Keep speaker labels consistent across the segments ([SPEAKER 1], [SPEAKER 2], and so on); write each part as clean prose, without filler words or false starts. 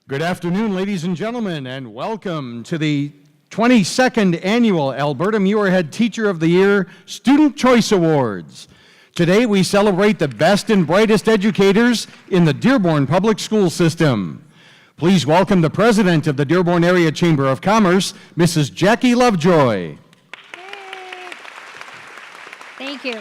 [SPEAKER 1] Good afternoon, ladies and gentlemen, and welcome to the 22nd Annual Alberta Muirhead Teacher of the Year Student Choice Awards. Today we celebrate the best and brightest educators in the Dearborn Public School system. Please welcome the President of the Dearborn Area Chamber of Commerce, Mrs. Jackie Lovejoy.
[SPEAKER 2] Thank you.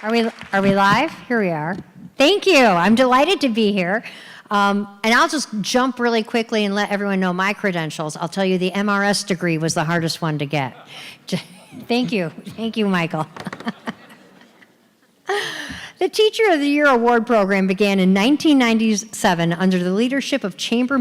[SPEAKER 2] Are we live? Here we are. Thank you. I'm delighted to be here. And I'll just jump really quickly and let everyone know my credentials. I'll tell you the MRS degree was the hardest one to get. Thank you. Thank you, Michael. The Teacher of the Year Award program began in 1997 under the leadership of Chamber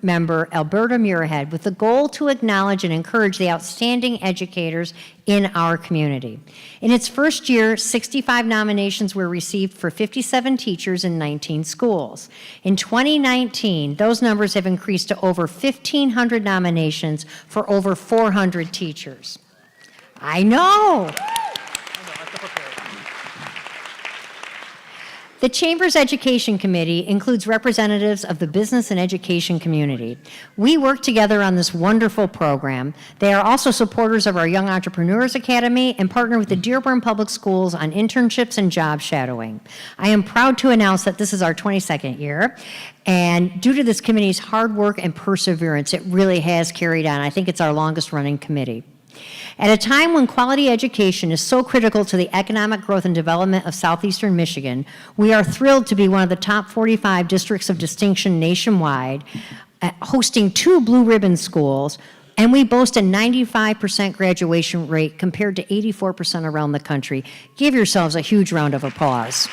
[SPEAKER 2] member Alberta Muirhead with the goal to acknowledge and encourage the outstanding educators in our community. In its first year, 65 nominations were received for 57 teachers in 19 schools. In 2019, those numbers have increased to over 1,500 nominations for over 400 teachers. I know! The Chamber's Education Committee includes representatives of the business and education community. We work together on this wonderful program. They are also supporters of our Young Entrepreneurs Academy and partner with the Dearborn Public Schools on internships and job shadowing. I am proud to announce that this is our 22nd year, and due to this committee's hard work and perseverance, it really has carried on. I think it's our longest running committee. At a time when quality education is so critical to the economic growth and development of southeastern Michigan, we are thrilled to be one of the top 45 districts of distinction nationwide, hosting 2 blue ribbon schools, and we boast a 95% graduation rate compared to 84% around the country. Give yourselves a huge round of applause.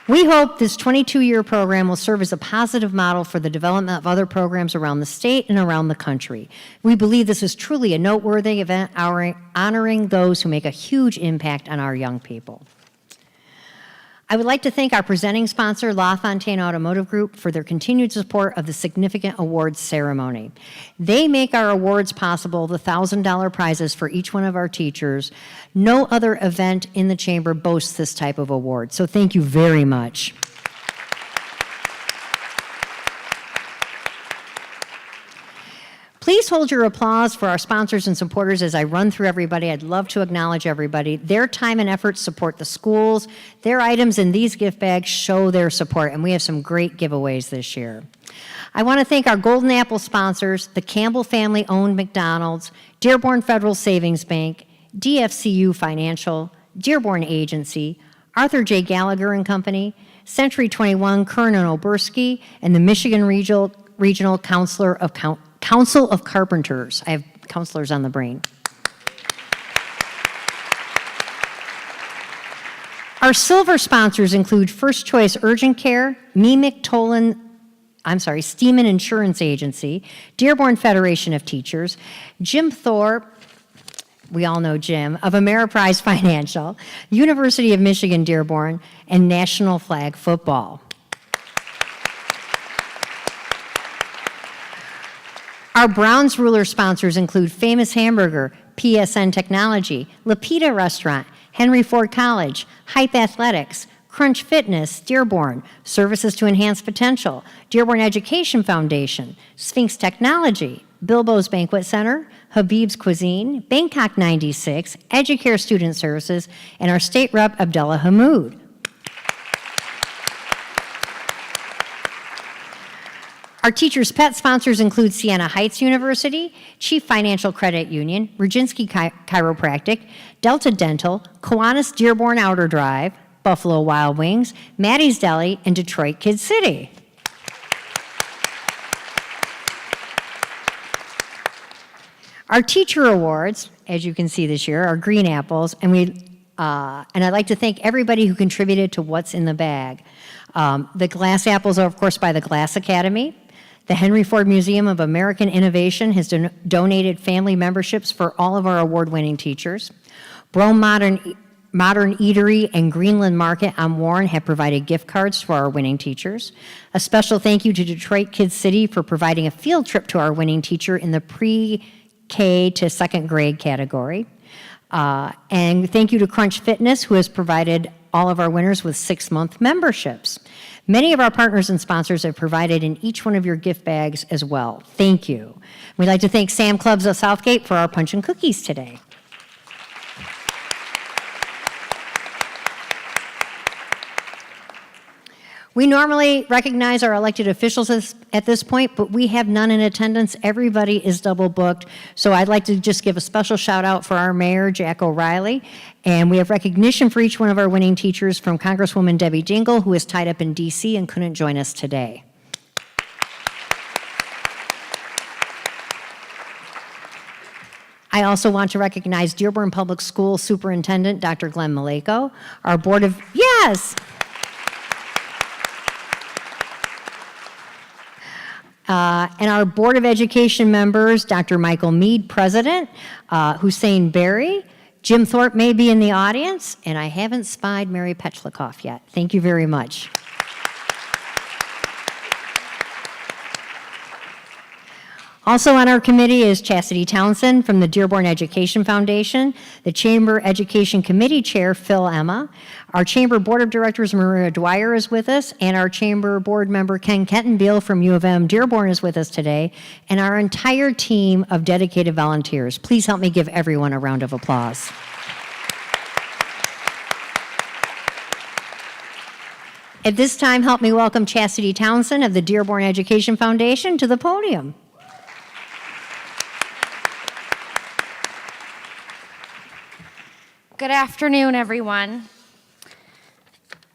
[SPEAKER 2] We hope this 22-year program will serve as a positive model for the development of other programs around the state and around the country. We believe this is truly a noteworthy event honoring those who make a huge impact on our young people. I would like to thank our presenting sponsor, LaFontaine Automotive Group, for their continued support of the significant awards ceremony. They make our awards possible, the $1,000 prizes for each one of our teachers. No other event in the Chamber boasts this type of award, so thank you very much. Please hold your applause for our sponsors and supporters as I run through everybody. I'd love to acknowledge everybody. Their time and effort support the schools. Their items in these gift bags show their support, and we have some great giveaways this year. I want to thank our Golden Apple sponsors, the Campbell family-owned McDonald's, Dearborn Federal Savings Bank, DFCU Financial, Dearborn Agency, Arthur J. Gallagher and Company, Century 21, Kern and Oberski, and the Michigan Regional Council of Carpenters. I have counselors on the brain. Our silver sponsors include First Choice Urgent Care, Steeman Insurance Agency, Dearborn Federation of Teachers, Jim Thorpe, we all know Jim, of Ameriprise Financial, University of Michigan Dearborn, and National Flag Football. Our Browns Ruler sponsors include Famous Hamburger, PSN Technology, Lapita Restaurant, Henry Ford College, Hype Athletics, Crunch Fitness, Dearborn, Services to Enhance Potential, Dearborn Education Foundation, Sphinx Technology, Bilbo's Banquet Center, Habib's Cuisine, Bangkok 96, Educare Student Services, and our State Rep Abdullah Hamoud. Our teachers' pet sponsors include Siena Heights University, Chief Financial Credit Union, Roginski Chiropractic, Delta Dental, Kiwanis Dearborn Outer Drive, Buffalo Wild Wings, Maddie's Deli, and Detroit Kid City. Our teacher awards, as you can see this year, are green apples, and I'd like to thank everybody who contributed to what's in the bag. The glass apples are, of course, by the Glass Academy. The Henry Ford Museum of American Innovation has donated family memberships for all of our award-winning teachers. Brome Modern Eatery and Greenland Market on Warren have provided gift cards for our winning teachers. A special thank you to Detroit Kid City for providing a field trip to our winning teacher in the pre-K to second grade category. And thank you to Crunch Fitness, who has provided all of our winners with 6-month memberships. Many of our partners and sponsors have provided in each one of your gift bags as well. Thank you. We'd like to thank Sam Clubs of Southgate for our punch and cookies today. We normally recognize our elected officials at this point, but we have none in attendance. Everybody is double booked. So I'd like to just give a special shout out for our mayor, Jack O'Reilly. And we have recognition for each one of our winning teachers from Congresswoman Debbie Dingell, who is tied up in DC and couldn't join us today. I also want to recognize Dearborn Public Schools Superintendent, Dr. Glenn Maleko, our board of, yes! And our Board of Education members, Dr. Michael Mead, President, Hussein Berry, Jim Thorpe may be in the audience, and I haven't spied Mary Petchlikoff yet. Thank you very much. Also on our committee is Chastity Townsend from the Dearborn Education Foundation, the Chamber Education Committee Chair, Phil Emma, our Chamber Board of Directors, Maria Dwyer, is with us, and our Chamber Board member, Ken Kettenbiel from U of M Dearborn, is with us today, and our entire team of dedicated volunteers. Please help me give everyone a round of applause. At this time, help me welcome Chastity Townsend of the Dearborn Education Foundation to the podium.
[SPEAKER 3] Good afternoon, everyone.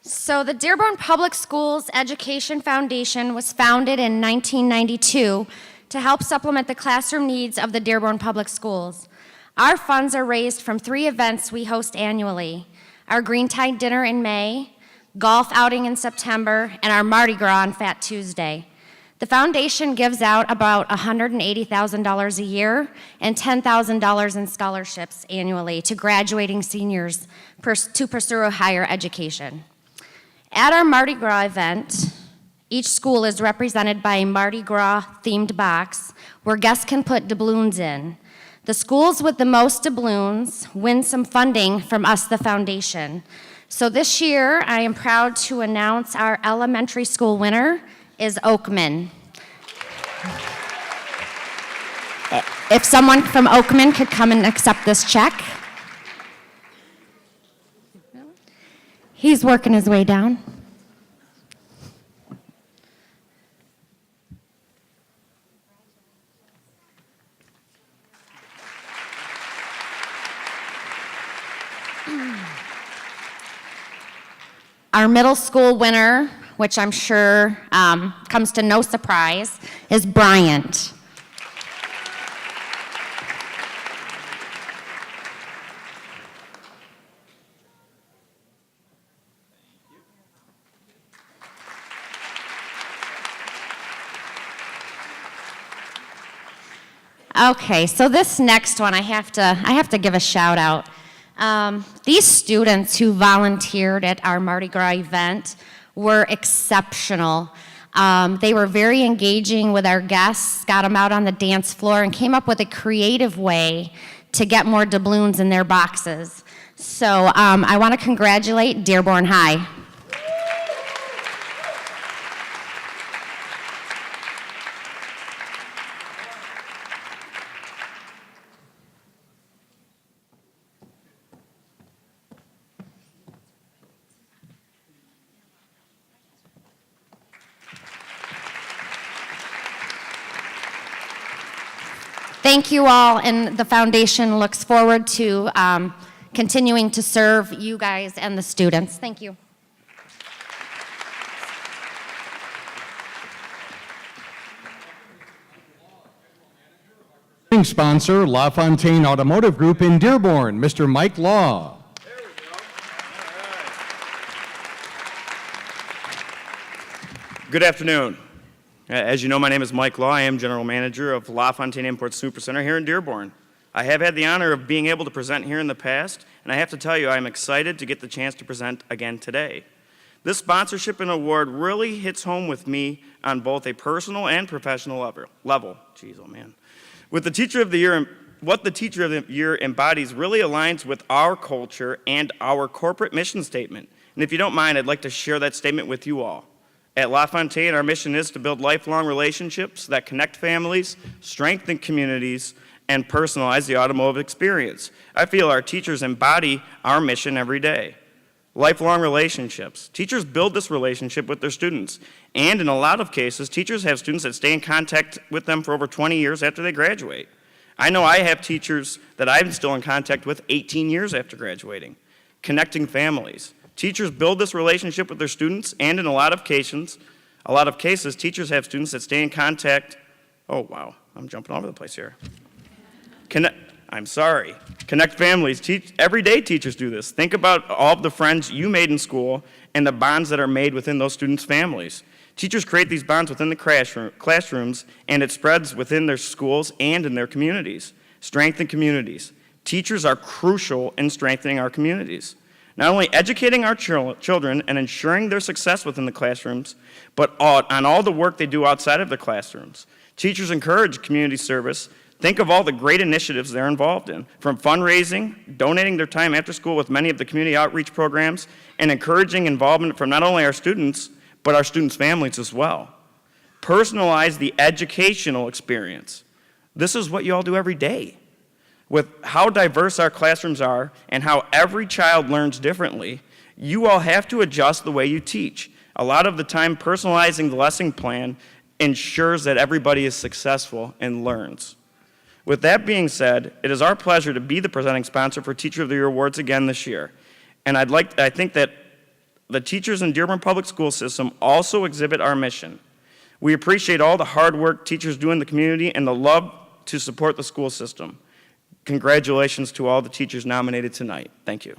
[SPEAKER 3] So the Dearborn Public Schools Education Foundation was founded in 1992 to help supplement the classroom needs of the Dearborn Public Schools. Our funds are raised from 3 events we host annually: our Green Tide Dinner in May, golf outing in September, and our Mardi Gras on Fat Tuesday. The foundation gives out about $180,000 a year and $10,000 in scholarships annually to graduating seniors to pursue a higher education. At our Mardi Gras event, each school is represented by a Mardi Gras themed box where guests can put doubloons in. The schools with the most doubloons win some funding from us, the foundation. So this year, I am proud to announce our elementary school winner is Oakman. If someone from Oakman could come and accept this check. He's working his way down. Our middle school winner, which I'm sure comes to no surprise, is Bryant. Okay, so this next one I have to give a shout out. These students who volunteered at our Mardi Gras event were exceptional. They were very engaging with our guests, got them out on the dance floor, and came up with a creative way to get more doubloons in their boxes. So I want to congratulate Dearborn High. Thank you all, and the foundation looks forward to continuing to serve you guys and the students. Thank you.
[SPEAKER 1] Sponsor, LaFontaine Automotive Group in Dearborn, Mr. Mike Law.
[SPEAKER 4] There we go. All right. Good afternoon. As you know, my name is Mike Law. I am General Manager of LaFontaine Import Supercenter here in Dearborn. I have had the honor of being able to present here in the past, and I have to tell you, I'm excited to get the chance to present again today. This sponsorship and award really hits home with me on both a personal and professional level. Jeez, oh man. With the Teacher of the Year what the Teacher of the Year embodies really aligns with our culture and our corporate mission statement. And if you don't mind, I'd like to share that statement with you all. At LaFontaine, our mission is to build lifelong relationships that connect families, strengthen communities, and personalize the automotive experience. I feel our teachers embody our mission every day. Lifelong relationships. Teachers build this relationship with their students. And in a lot of cases, teachers have students that stay in contact with them for over 20 years after they graduate. I know I have teachers that I'm still in contact with 18 years after graduating. Connecting families. Teachers build this relationship with their students, and in a lot of cases, teachers have students that stay in contact. Oh, wow, I'm jumping all over the place here. Connect families. Everyday teachers do this. Think about all of the friends you made in school and the bonds that are made within those students' families. Teachers create these bonds within the classrooms, and it spreads within their schools and in their communities. Strengthen communities. Teachers are crucial in strengthening our communities. Not only educating our children and ensuring their success within the classrooms, but on all the work they do outside of the classrooms. Teachers encourage community service. Think of all the great initiatives they're involved in, from fundraising, donating their time after school with many of the community outreach programs, and encouraging involvement from not only our students, but our students' families as well. Personalize the educational experience. This is what you all do every day. With how diverse our classrooms are and how every child learns differently, you all have to adjust the way you teach. A lot of the time, personalizing the lesson plan ensures that everybody is successful and learns. With that being said, it is our pleasure to be the presenting sponsor for Teacher of the Year Awards again this year. And I think that the teachers in Dearborn Public School System also exhibit our mission. We appreciate all the hard work teachers do in the community and the love to support the school system. Congratulations to all the teachers nominated tonight. Thank you.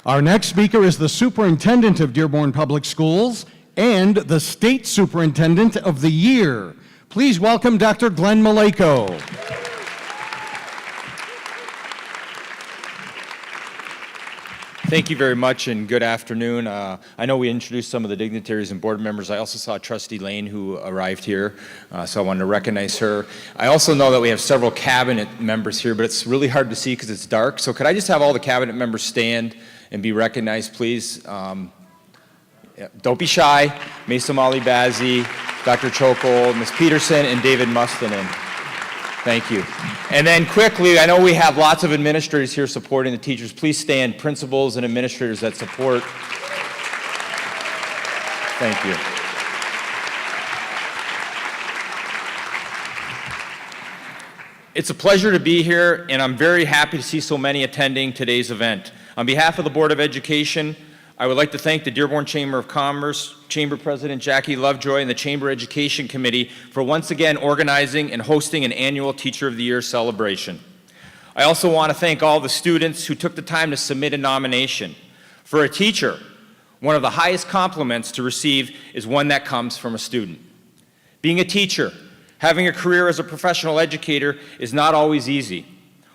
[SPEAKER 1] Our next speaker is the Superintendent of Dearborn Public Schools and the State Superintendent of the Year. Please welcome Dr. Glenn Maleko.
[SPEAKER 5] Thank you very much and good afternoon. I know we introduced some of the dignitaries and board members. I also saw Trustee Lane who arrived here, so I wanted to recognize her. I also know that we have several cabinet members here, but it's really hard to see because it's dark. So could I just have all the cabinet members stand and be recognized, please? Don't be shy. Mason Mali Bazzi, Dr. Chokol, Ms. Peterson, and David Mustonen. Thank you. And then quickly, I know we have lots of administrators here supporting the teachers. Please stand, principals and administrators that support. Thank you. It's a pleasure to be here, and I'm very happy to see so many attending today's event. On behalf of the Board of Education, I would like to thank the Dearborn Chamber of Commerce, Chamber President Jackie Lovejoy, and the Chamber Education Committee for once again organizing and hosting an annual Teacher of the Year celebration. I also want to thank all the students who took the time to submit a nomination. For a teacher, one of the highest compliments to receive is one that comes from a student. Being a teacher, having a career as a professional educator is not always easy.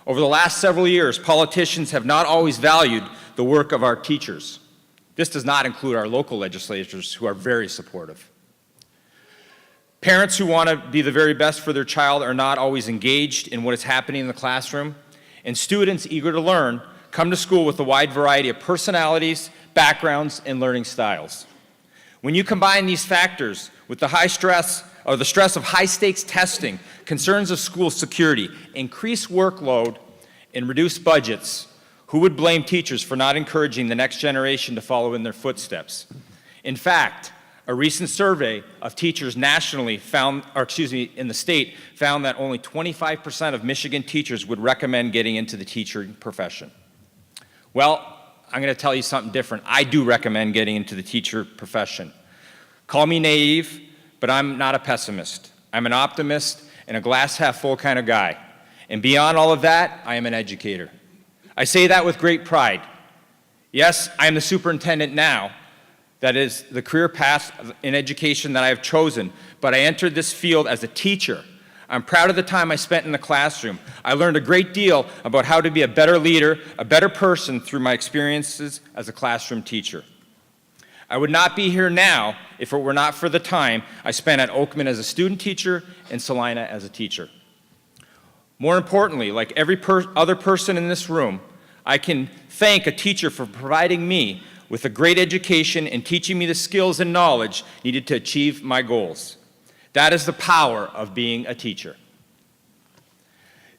[SPEAKER 5] Over the last several years, politicians have not always valued the work of our teachers. This does not include our local legislators who are very supportive. Parents who want to be the very best for their child are not always engaged in what is happening in the classroom, and students eager to learn come to school with a wide variety of personalities, backgrounds, and learning styles. When you combine these factors with the stress of high-stakes testing, concerns of school security, increased workload, and reduced budgets, who would blame teachers for not encouraging the next generation to follow in their footsteps? In fact, a recent survey of teachers nationally in the state found that only 25% of Michigan teachers would recommend getting into the teaching profession. Well, I'm going to tell you something different. I do recommend getting into the teacher profession. Call me naive, but I'm not a pessimist. I'm an optimist and a glass half full kind of guy. And beyond all of that, I am an educator. I say that with great pride. Yes, I am the superintendent now. That is the career path in education that I have chosen, but I entered this field as a teacher. I'm proud of the time I spent in the classroom. I learned a great deal about how to be a better leader, a better person through my experiences as a classroom teacher. I would not be here now if it were not for the time I spent at Oakman as a student teacher and Salina as a teacher. More importantly, like every other person in this room, I can thank a teacher for providing me with a great education and teaching me the skills and knowledge needed to achieve my goals. That is the power of being a teacher.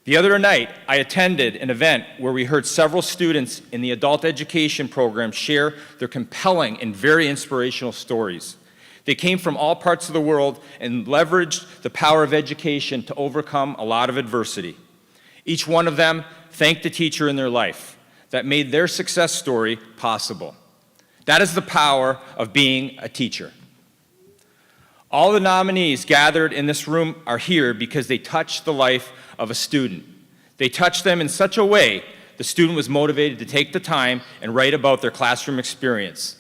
[SPEAKER 5] The other night, I attended an event where we heard several students in the adult education program share their compelling and very inspirational stories. They came from all parts of the world and leveraged the power of education to overcome a lot of adversity. Each one of them thanked the teacher in their life that made their success story possible. That is the power of being a teacher. All the nominees gathered in this room are here because they touched the life of a student. They touched them in such a way the student was motivated to take the time and write about their classroom experience.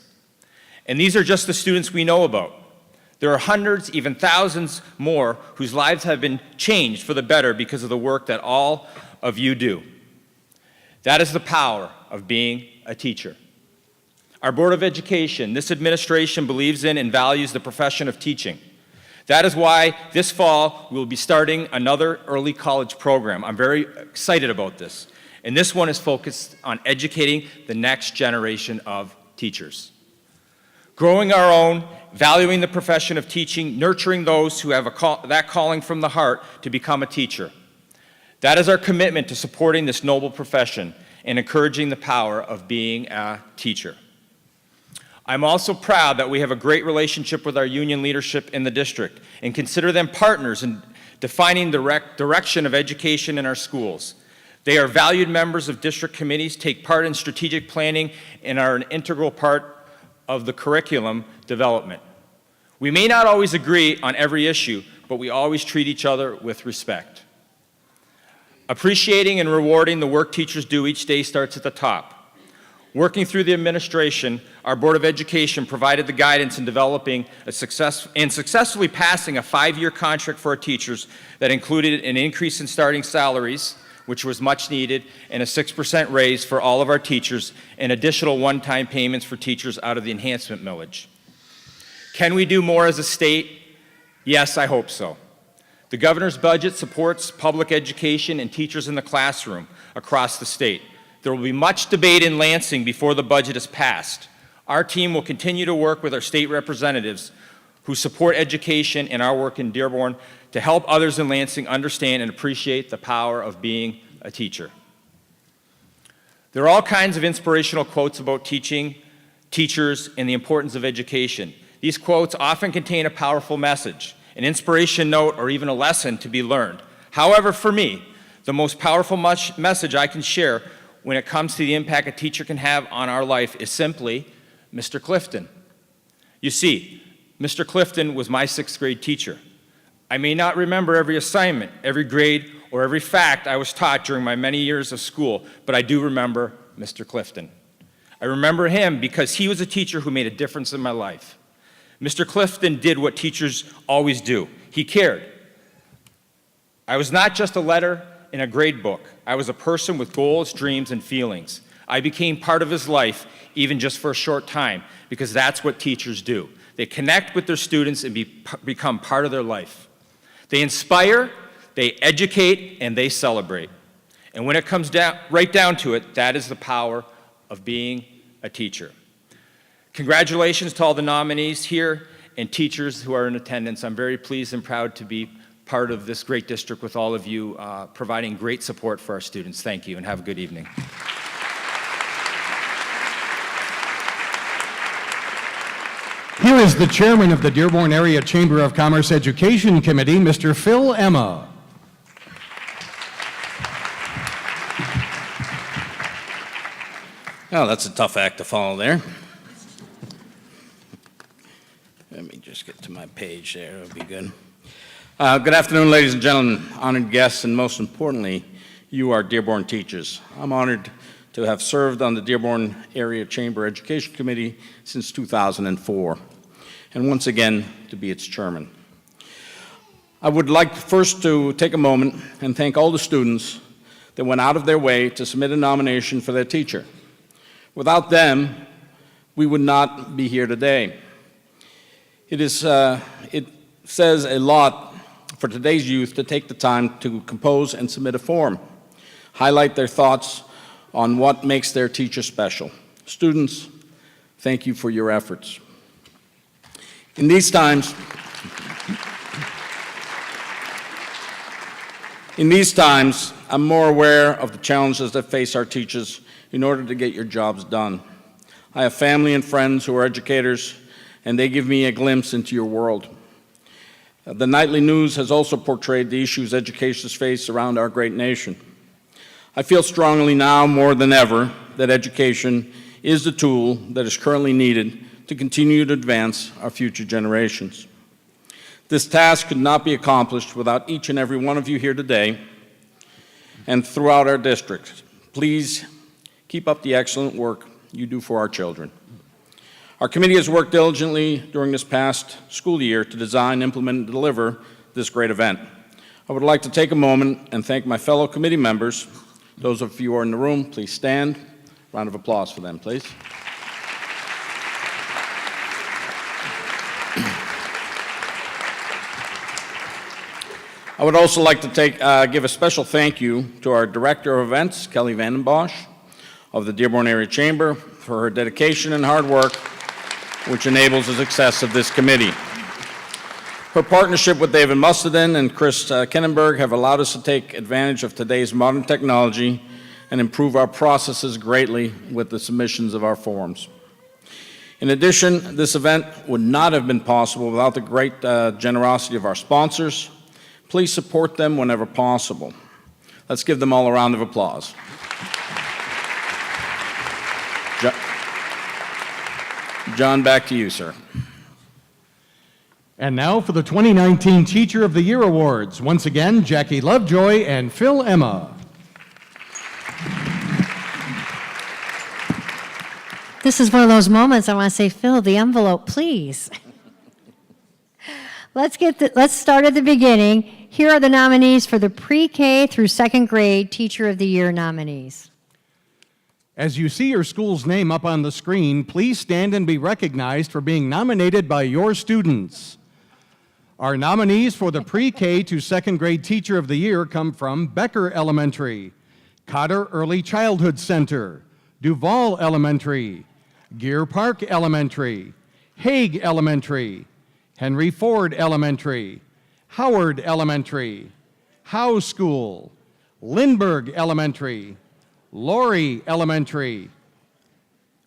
[SPEAKER 5] And these are just the students we know about. There are hundreds, even thousands more whose lives have been changed for the better because of the work that all of you do. That is the power of being a teacher. Our Board of Education, this administration believes in and values the profession of teaching. That is why this fall we'll be starting another early college program. I'm very excited about this. And this one is focused on educating the next generation of teachers. Growing our own, valuing the profession of teaching, nurturing those who have that calling from the heart to become a teacher. That is our commitment to supporting this noble profession and encouraging the power of being a teacher. I'm also proud that we have a great relationship with our union leadership in the district and consider them partners in defining the direction of education in our schools. They are valued members of district committees, take part in strategic planning, and are an integral part of the curriculum development. We may not always agree on every issue, but we always treat each other with respect. Appreciating and rewarding the work teachers do each day starts at the top. Working through the administration, our Board of Education provided the guidance in developing successfully passing a 5-year contract for our teachers that included an increase in starting salaries, which was much needed, and a 6% raise for all of our teachers, and additional one-time payments for teachers out of the enhancement millage. Can we do more as a state? Yes, I hope so. The governor's budget supports public education and teachers in the classroom across the state. There will be much debate in Lansing before the budget is passed. Our team will continue to work with our state representatives who support education and our work in Dearborn to help others in Lansing understand and appreciate the power of being a teacher. There are all kinds of inspirational quotes about teaching, teachers, and the importance of education. These quotes often contain a powerful message, an inspiration note, or even a lesson to be learned. However, for me, the most powerful message I can share when it comes to the impact a teacher can have on our life is simply Mr. Clifton. You see, Mr. Clifton was my 6th grade teacher. I may not remember every assignment, every grade, or every fact I was taught during my many years of school, but I do remember Mr. Clifton. I remember him because he was a teacher who made a difference in my life. Mr. Clifton did what teachers always do. He cared. I was not just a letter in a grade book. I was a person with goals, dreams, and feelings. I became part of his life, even just for a short time, because that's what teachers do. They connect with their students and become part of their life. They inspire, they educate, and they celebrate. And when it comes right down to it, that is the power of being a teacher. Congratulations to all the nominees here and teachers who are in attendance. I'm very pleased and proud to be part of this great district with all of you providing great support for our students. Thank you and have a good evening.
[SPEAKER 1] Here is the chairman of the Dearborn Area Chamber of Commerce Education Committee, Mr. Phil Emma.
[SPEAKER 6] Oh, that's a tough act to follow there. Let me just get to my page there, that'll be good. Good afternoon, ladies and gentlemen, honored guests, and most importantly, you are Dearborn teachers. I'm honored to have served on the Dearborn Area Chamber Education Committee since 2004, and once again, to be its chairman. I would like first to take a moment and thank all the students that went out of their way to submit a nomination for their teacher. Without them, we would not be here today. It says a lot for today's youth to take the time to compose and submit a form, highlight their thoughts on what makes their teacher special. Students, thank you for your efforts. In these times, I'm more aware of the challenges that face our teachers in order to get your jobs done. I have family and friends who are educators, and they give me a glimpse into your world. The nightly news has also portrayed the issues educators face around our great nation. I feel strongly now more than ever that education is the tool that is currently needed to continue to advance our future generations. This task could not be accomplished without each and every one of you here today and throughout our district. Please keep up the excellent work you do for our children. Our committee has worked diligently during this past school year to design, implement, and deliver this great event. I would like to take a moment and thank my fellow committee members. Those of you who are in the room, please stand. Round of applause for them, please. I would also like to give a special thank you to our Director of Events, Kelly Vandenbosch, of the Dearborn Area Chamber, for her dedication and hard work, which enables the success of this committee. Her partnership with David Mustadin and Chris Kennenberg have allowed us to take advantage of today's modern technology and improve our processes greatly with the submissions of our forms. In addition, this event would not have been possible without the great generosity of our sponsors. Please support them whenever possible. Let's give them all a round of applause. John, back to you, sir.
[SPEAKER 1] And now for the 2019 Teacher of the Year Awards. Once again, Jackie Lovejoy and Phil Emma.
[SPEAKER 2] This is one of those moments I want to say, Phil, the envelope, please. Let's start at the beginning. Here are the nominees for the pre-K through second grade Teacher of the Year nominees.
[SPEAKER 1] As you see your school's name up on the screen, please stand and be recognized for being nominated by your students. Our nominees for the pre-K to second grade Teacher of the Year come from Becker Elementary, Cotter Early Childhood Center, Duval Elementary, Gear Park Elementary, Hague Elementary, Henry Ford Elementary, Howard Elementary, Howe School, Lindbergh Elementary, Laurie Elementary,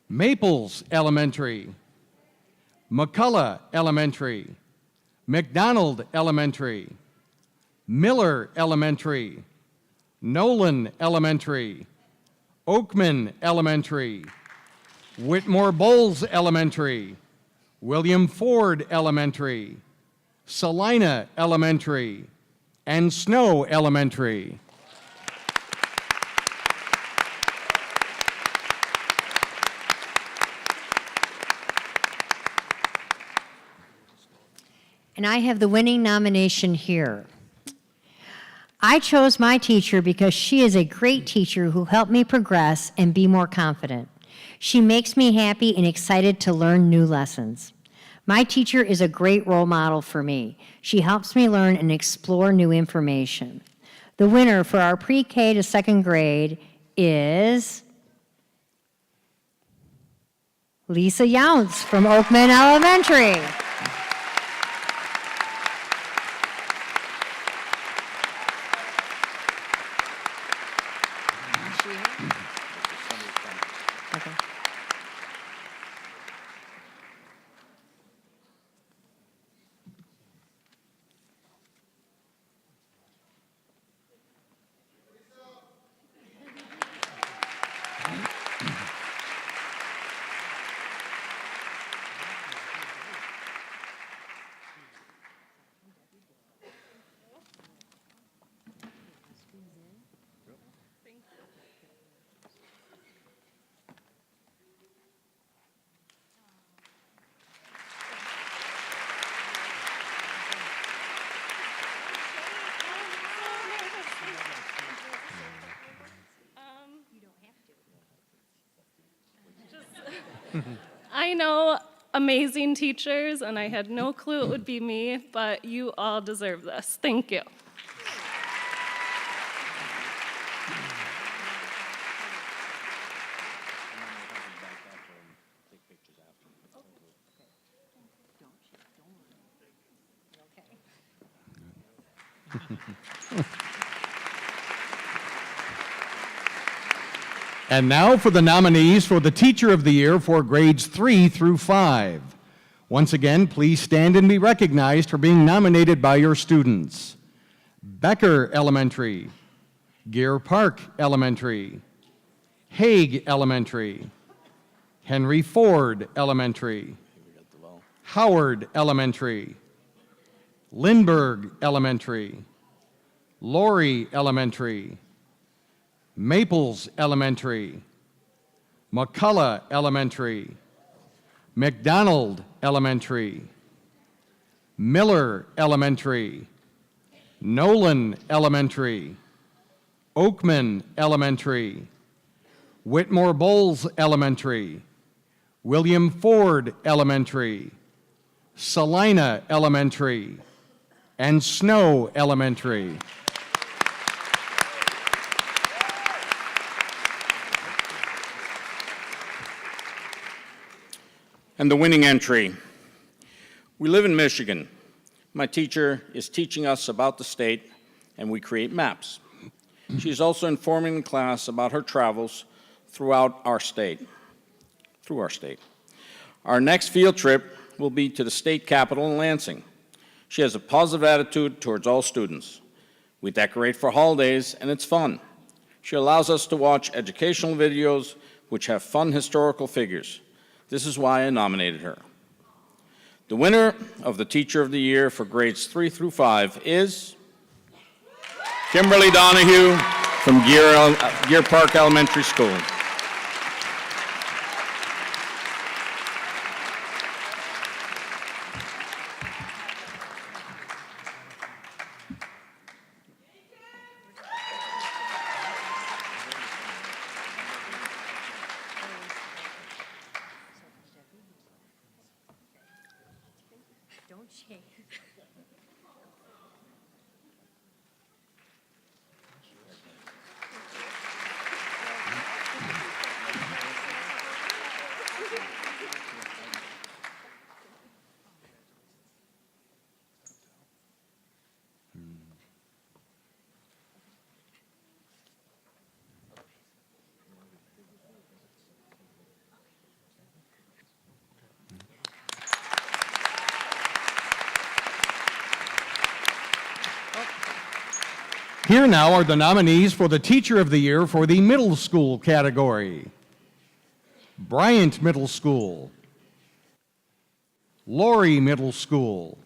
[SPEAKER 1] Maples Elementary, McCullough Elementary, McDonald Elementary, Miller Elementary, Nolan Elementary, Oakman Elementary, Whitmore Bowles Elementary, William Ford Elementary, Salina Elementary, and Snow Elementary.
[SPEAKER 2] And I have the winning nomination here. I chose my teacher because she is a great teacher who helped me progress and be more confident. She makes me happy and excited to learn new lessons. My teacher is a great role model for me. She helps me learn and explore new information. The winner for our pre-K to second grade is Lisa Younts from Oakman Elementary.
[SPEAKER 7] I know amazing teachers, and I had no clue it would be me, but you all deserve this. Thank you.
[SPEAKER 1] And now for the nominees for the Teacher of the Year for grades 3 through 5. Once again, please stand and be recognized for being nominated by your students. Becker Elementary, Gear Park Elementary, Hague Elementary, Henry Ford Elementary, Howard Elementary, Lindbergh Elementary, Laurie Elementary, Maples Elementary, McCullough Elementary, McDonald Elementary, Miller Elementary, Nolan Elementary, Oakman Elementary, Whitmore Bowles Elementary, William Ford Elementary, Salina Elementary, and Snow Elementary.
[SPEAKER 6] And the winning entry. We live in Michigan. My teacher is teaching us about the state, and we create maps. She's also informing the class about her travels throughout our state, through our state. Our next field trip will be to the state capitol in Lansing. She has a positive attitude towards all students. We decorate for holidays, and it's fun. She allows us to watch educational videos which have fun historical figures. This is why I nominated her. The winner of the Teacher of the Year for grades 3 through 5 is Kimberly Donahue from Gear Park Elementary School.
[SPEAKER 2] Don't shake.
[SPEAKER 1] Here now are the nominees for the Teacher of the Year for the middle school category. Bryant Middle School, Laurie Middle School,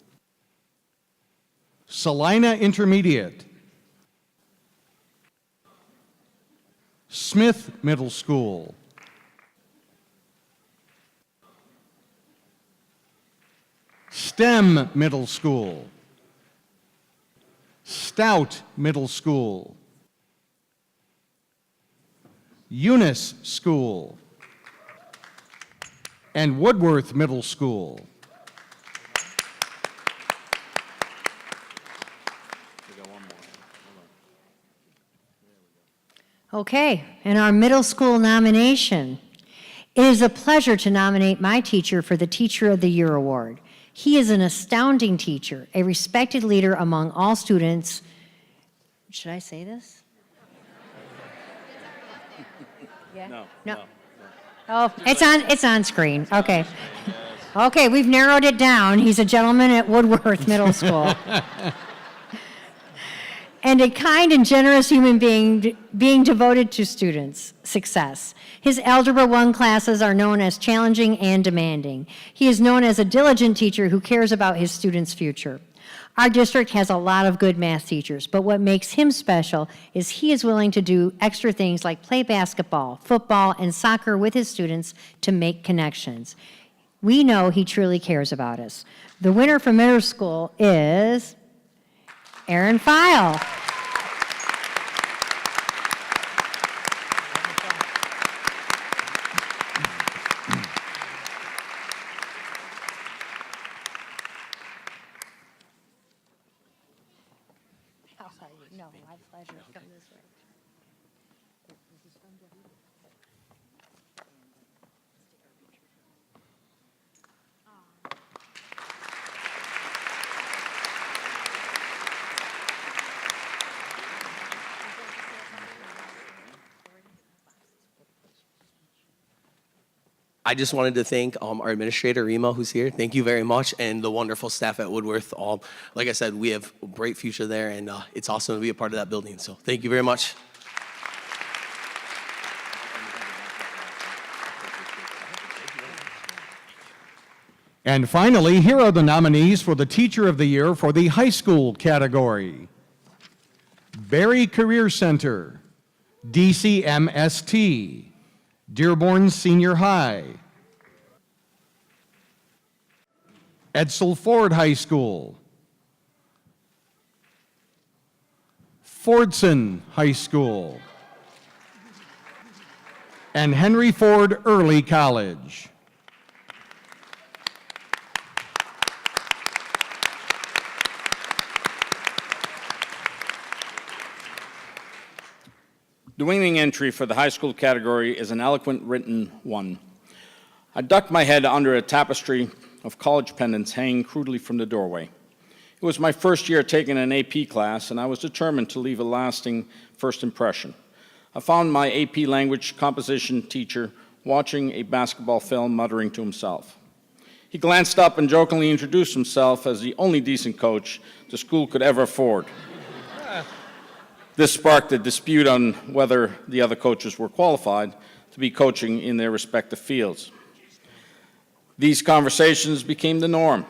[SPEAKER 1] Salina Intermediate, Smith Middle School, STEM Middle School, Stout Middle School, Eunice School, and Woodworth Middle School.
[SPEAKER 2] Okay, and our middle school nomination. It is a pleasure to nominate my teacher for the Teacher of the Year award. He is an astounding teacher, a respected leader among all students. Should I say this? Yeah? No. Oh, it's on screen. Okay. Okay, we've narrowed it down. He's a gentleman at Woodworth Middle School. And a kind and generous human being devoted to students' success. His Algebra 1 classes are known as challenging and demanding. He is known as a diligent teacher who cares about his students' future. Our district has a lot of good math teachers, but what makes him special is he is willing to do extra things like play basketball, football, and soccer with his students to make connections. We know he truly cares about us. The winner from middle school is Aaron File.
[SPEAKER 8] I just wanted to thank our administrator, Rima, who's here. Thank you very much, and the wonderful staff at Woodworth. Like I said, we have a bright future there, and it's awesome to be a part of that building. So thank you very much.
[SPEAKER 1] And finally, here are the nominees for the Teacher of the Year for the high school category. Barry Career Center, DCMST, Dearborn Senior High, Edsel Ford High School, Fordson High School, and Henry Ford Early College.
[SPEAKER 6] The winning entry for the high school category is an eloquent written one. I ducked my head under a tapestry of college pendants hanging crudely from the doorway. It was my first year taking an AP class, and I was determined to leave a lasting first impression. I found my AP language composition teacher watching a basketball film, muttering to himself. He glanced up and jokingly introduced himself as the only decent coach the school could ever afford. This sparked a dispute on whether the other coaches were qualified to be coaching in their respective fields. These conversations became the norm.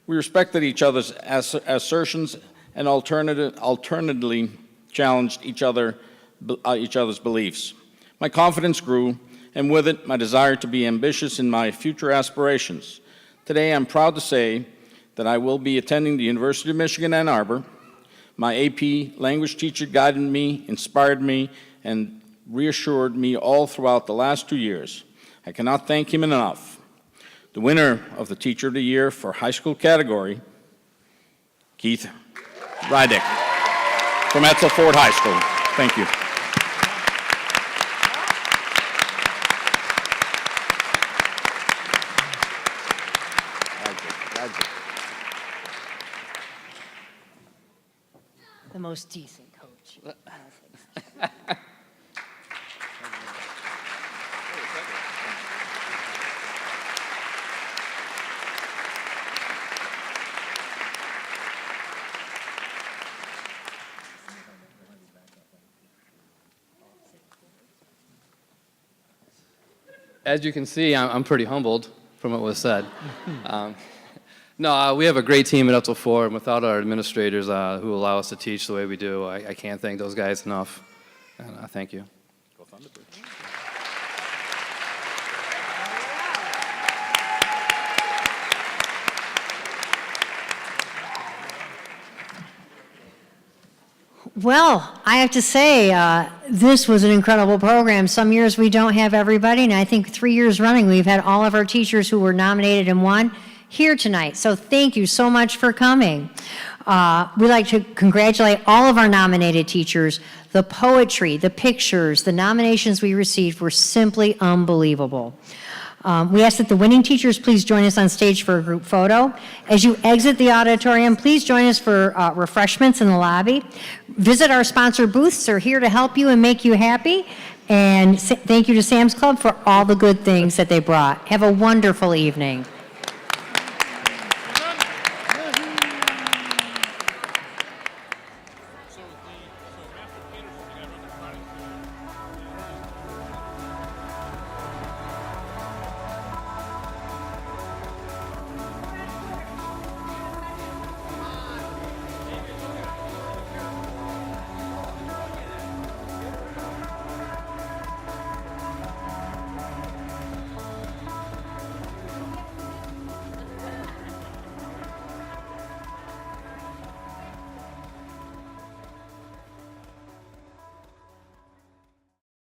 [SPEAKER 6] We respected each other's assertions and alternately challenged each other's beliefs. My confidence grew, and with it, my desire to be ambitious in my future aspirations. Today, I'm proud to say that I will be attending the University of Michigan, Ann Arbor. My AP language teacher guided me, inspired me, and reassured me all throughout the last 2 years. I cannot thank him enough. The winner of the Teacher of the Year for high school category, Keith Rydick from Edsel Ford High School. Thank you.
[SPEAKER 2] The most decent coach.
[SPEAKER 9] As you can see, I'm pretty humbled from what was said. No, we have a great team at Edsel Ford, and without our administrators who allow us to teach the way we do, I can't thank those guys enough. And thank you.
[SPEAKER 2] Well, I have to say, this was an incredible program. Some years we don't have everybody, and I think 3 years running we've had all of our teachers who were nominated and won here tonight. So thank you so much for coming. We'd like to congratulate all of our nominated teachers. The poetry, the pictures, the nominations we received were simply unbelievable. We ask that the winning teachers please join us on stage for a group photo. As you exit the auditorium, please join us for refreshments in the lobby. Visit our sponsor booths. They're here to help you and make you happy. And thank you to Sam's Club for all the good things that they brought. Have a wonderful evening.